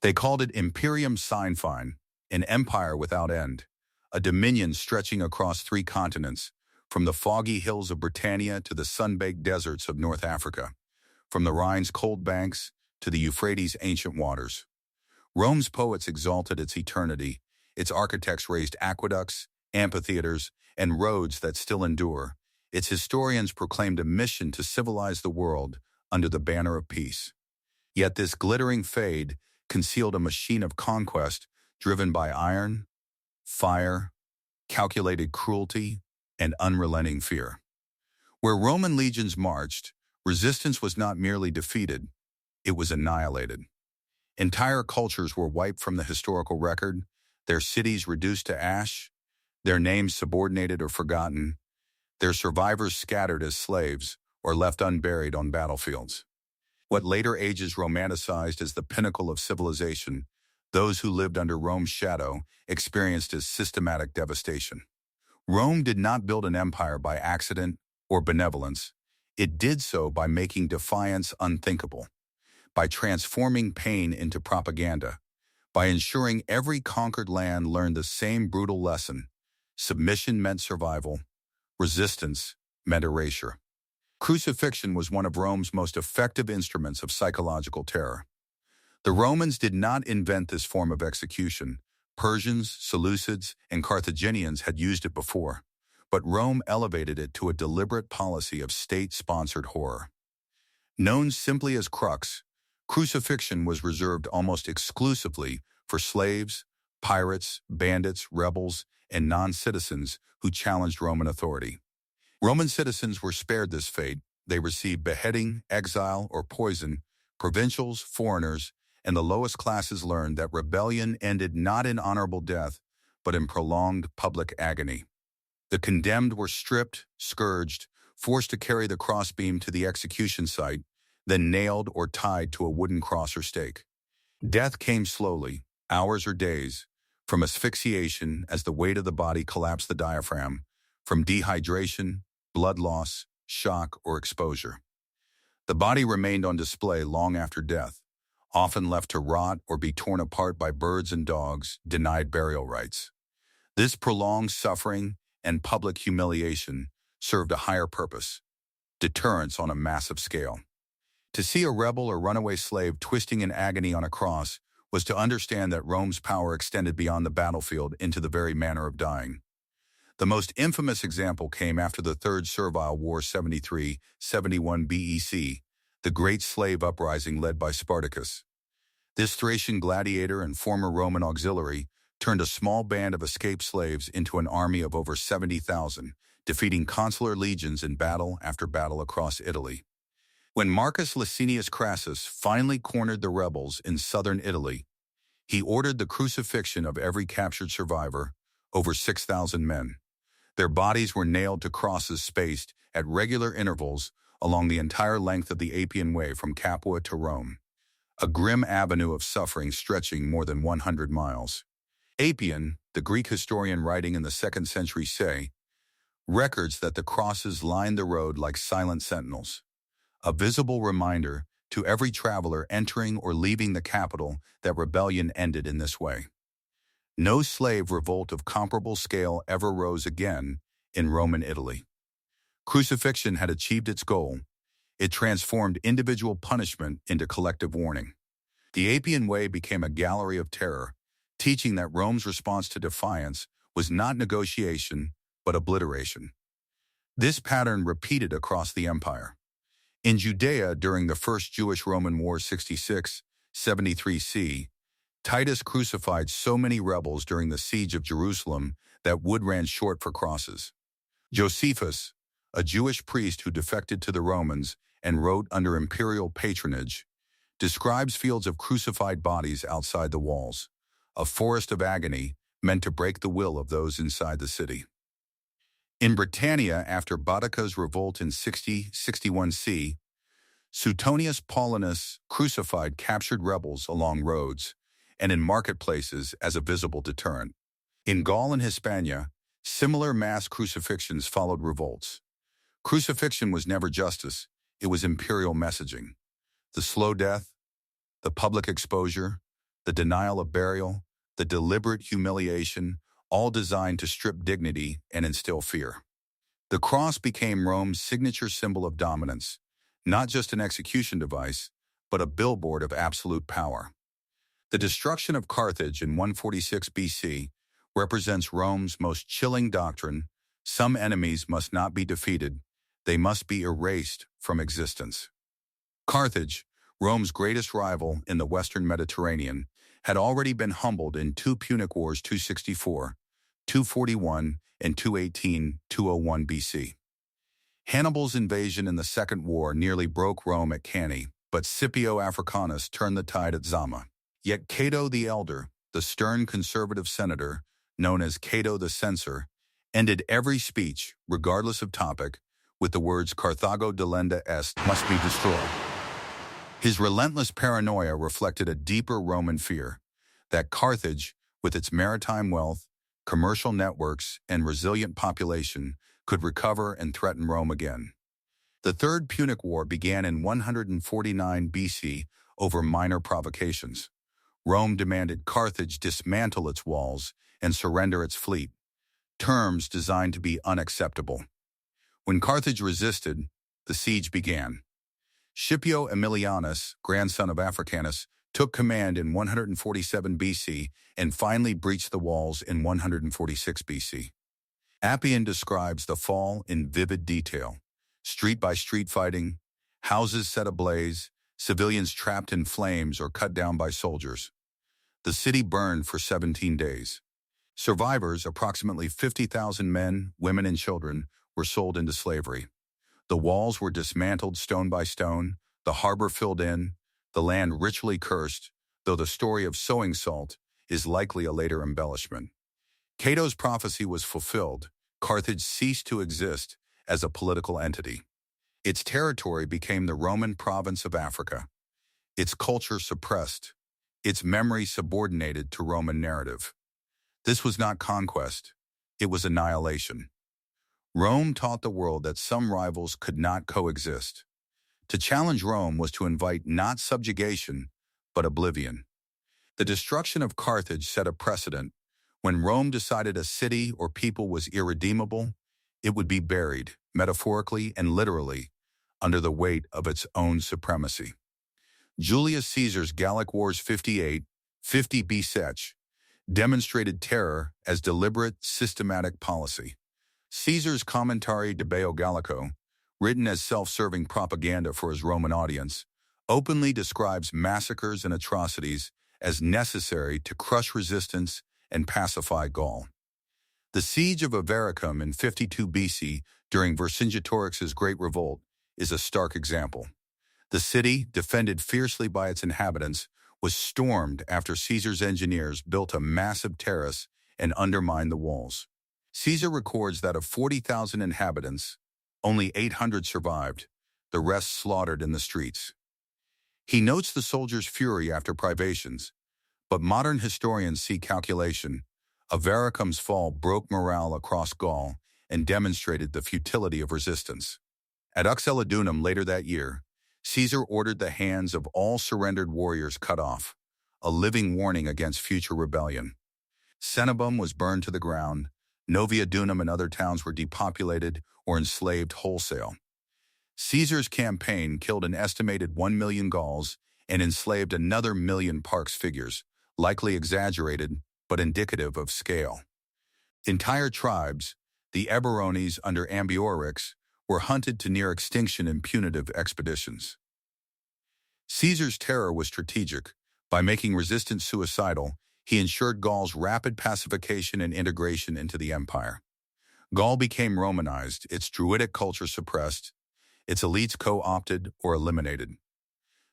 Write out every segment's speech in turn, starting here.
They called it Imperium Sine Fine, an empire without end, a dominion stretching across 3 continents, from the foggy hills of Britannia to the sun-baked deserts of North Africa, from the Rhine's cold banks to the Euphrates' ancient waters. Rome's poets exalted its eternity, its architects raised aqueducts, amphitheaters, and roads that still endure. Its historians proclaimed a mission to civilize the world under the banner of peace. Yet this glittering fade concealed a machine of conquest driven by iron, fire, calculated cruelty, and unrelenting fear. Where Roman legions marched, resistance was not merely defeated, it was annihilated. Entire cultures were wiped from the historical record, their cities reduced to ash, their names subordinated or forgotten, their survivors scattered as slaves or left unburied on battlefields. What later ages romanticized as the pinnacle of civilization, those who lived under Rome's shadow experienced as systematic devastation. Rome did not build an empire by accident or benevolence. It did so by making defiance unthinkable, by transforming pain into propaganda, by ensuring every conquered land learned the same brutal lesson: submission meant survival, resistance meant erasure. Crucifixion was one of Rome's most effective instruments of psychological terror. The Romans did not invent this form of execution. Persians, Seleucids, and Carthaginians had used it before, but Rome elevated it to a deliberate policy of state-sponsored horror. Known simply as crux, crucifixion was reserved almost exclusively for slaves, pirates, bandits, rebels, and non-citizens who challenged Roman authority. Roman citizens were spared this fate. They received beheading, exile, or poison. Provincials, foreigners, and the lowest classes learned that rebellion ended not in honorable death, but in prolonged public agony. The condemned were stripped, scourged, forced to carry the crossbeam to the execution site, then nailed or tied to a wooden cross or stake. Death came slowly, hours or days, from asphyxiation as the weight of the body collapsed the diaphragm, from dehydration, blood loss, shock, or exposure. The body remained on display long after death, often left to rot or be torn apart by birds and dogs, denied burial rites. This prolonged suffering and public humiliation served a higher purpose: deterrence on a massive scale. To see a rebel or runaway slave twisting in agony on a cross was to understand that Rome's power extended beyond the battlefield into the very manner of dying. The most infamous example came after the Third Servile War 73-71 BEC, the Great Slave Uprising led by Spartacus. This Thracian gladiator and former Roman auxiliary turned a small band of escaped slaves into an army of over 70,000, defeating consular legions in battle after battle across Italy. When Marcus Licinius Crassus finally cornered the rebels in southern Italy, he ordered the crucifixion of every captured survivor, over 6,000 men. Their bodies were nailed to crosses spaced at regular intervals along the entire length of the Appian Way from Capua to Rome, a grim avenue of suffering stretching more than 100 miles. Appian, the Greek historian writing in the 2nd century C, records that the crosses lined the road like silent sentinels, a visible reminder to every traveler entering or leaving the capital that rebellion ended in this way. No slave revolt of comparable scale ever rose again in Roman Italy. Crucifixion had achieved its goal. It transformed individual punishment into collective warning. The Appian Way became a gallery of terror, teaching that Rome's response to defiance was not negotiation, but obliteration. This pattern repeated across the empire. In Judea during the First Jewish-Roman War 66-73 C, Titus crucified so many rebels during the siege of Jerusalem that wood ran short for crosses. Josephus, a Jewish priest who defected to the Romans and wrote under imperial patronage, describes fields of crucified bodies outside the walls, a forest of agony meant to break the will of those inside the city. In Britannia, after Boudicca's revolt in 60-61 C, Suetonius Paulinus crucified captured rebels along roads and in marketplaces as a visible deterrent. In Gaul and Hispania, similar mass crucifixions followed revolts. Crucifixion was never justice, it was imperial messaging. The slow death, the public exposure, the denial of burial, the deliberate humiliation, all designed to strip dignity and instill fear. The cross became Rome's signature symbol of dominance, not just an execution device, but a billboard of absolute power. The destruction of Carthage in 146 BC represents Rome's most chilling doctrine: some enemies must not be defeated, they must be erased from existence. Carthage, Rome's greatest rival in the Western Mediterranean, had already been humbled in two Punic Wars 264, 241, and 218-201 BC. Hannibal's invasion in the Second War nearly broke Rome at Cannae, but Scipio Africanus turned the tide at Zama. Yet Cato the Elder, the stern conservative senator, known as Cato the Censor, ended every speech, regardless of topic, with the words "Carthago delenda est" must be destroyed. His relentless paranoia reflected a deeper Roman fear that Carthage, with its maritime wealth, commercial networks, and resilient population, could recover and threaten Rome again. The Third Punic War began in 149 BC over minor provocations. Rome demanded Carthage dismantle its walls and surrender its fleet, terms designed to be unacceptable. When Carthage resisted, the siege began. Scipio Aemilianus, grandson of Africanus, took command in 147 BC and finally breached the walls in 146 BC. Appian describes the fall in vivid detail: street-by-street fighting, houses set ablaze, civilians trapped in flames or cut down by soldiers. The city burned for 17 days. Survivors, approximately 50,000 men, women, and children, were sold into slavery. The walls were dismantled stone by stone, the harbor filled in, the land ritually cursed, though the story of sowing salt is likely a later embellishment. Cato's prophecy was fulfilled. Carthage ceased to exist as a political entity. Its territory became the Roman province of Africa. Its culture suppressed, its memory subordinated to Roman narrative. This was not conquest, it was annihilation. Rome taught the world that some rivals could not coexist. To challenge Rome was to invite not subjugation, but oblivion. The destruction of Carthage set a precedent. When Rome decided a city or people was irredeemable, it would be buried, metaphorically and literally, under the weight of its own supremacy. Julius Caesar's Gallic Wars 58, 50 BC demonstrated terror as deliberate, systematic policy. Caesar's Commentary de Beo Gallico, written as self-serving propaganda for his Roman audience, openly describes massacres and atrocities as necessary to crush resistance and pacify Gaul. The siege of Avaricum in 52 BC during Vercingetorix's Great Revolt is a stark example. The city, defended fiercely by its inhabitants, was stormed after Caesar's engineers built a massive terrace and undermined the walls. Caesar records that of 40,000 inhabitants, only 800 survived, the rest slaughtered in the streets. He notes the soldiers' fury after privations, but modern historians see calculation. Avaricum's fall broke morale across Gaul and demonstrated the futility of resistance. At Uxellodunum later that year, Caesar ordered the hands of all surrendered warriors cut off, a living warning against future rebellion. Cenabum was burned to the ground, Novia Dunum and other towns were depopulated or enslaved wholesale. Caesar's campaign killed an estimated 1 million Gauls and enslaved another million Parks figures, likely exaggerated but indicative of scale. Entire tribes, the Eburones under Ambiorix, were hunted to near extinction in punitive expeditions. Caesar's terror was strategic. By making resistance suicidal, he ensured Gaul's rapid pacification and integration into the empire. Gaul became Romanized, its Druidic culture suppressed, its elites co-opted or eliminated.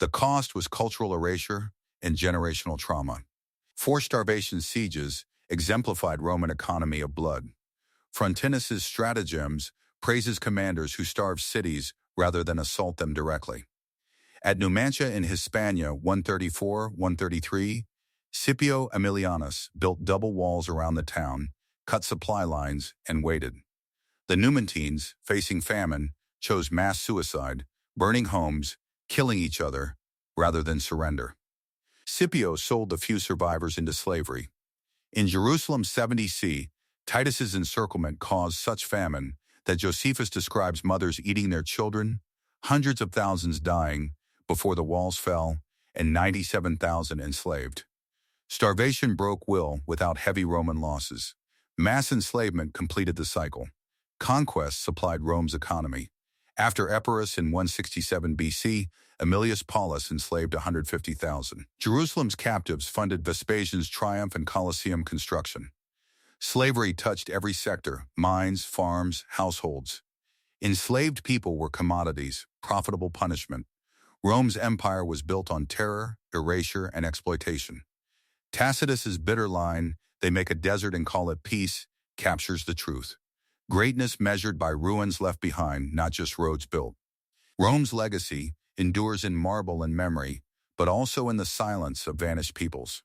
The cost was cultural erasure and generational trauma. Forced starvation sieges exemplified Roman economy of blood. Frontinus's stratagems praises commanders who starve cities rather than assault them directly. At Numantia in Hispania 134-133, Scipio Aemilianus built double walls around the town, cut supply lines, and waited. The Numantines, facing famine, chose mass suicide, burning homes, killing each other, rather than surrender. Scipio sold the few survivors into slavery. In Jerusalem 70 C, Titus's encirclement caused such famine that Josephus describes mothers eating their children, hundreds of thousands dying before the walls fell, and 97,000 enslaved. Starvation broke will without heavy Roman losses. Mass enslavement completed the cycle. Conquest supplied Rome's economy. After Epirus in 167 BC, Aemilius Paulus enslaved 150,000. Jerusalem's captives funded Vespasian's triumph and Colosseum construction. Slavery touched every sector: mines, farms, households. Enslaved people were commodities, profitable punishment. Rome's empire was built on terror, erasure, and exploitation. Tacitus's bitter line, "They make a desert and call it peace," captures the truth. Greatness measured by ruins left behind, not just roads built. Rome's legacy endures in marble and memory, but also in the silence of vanished peoples.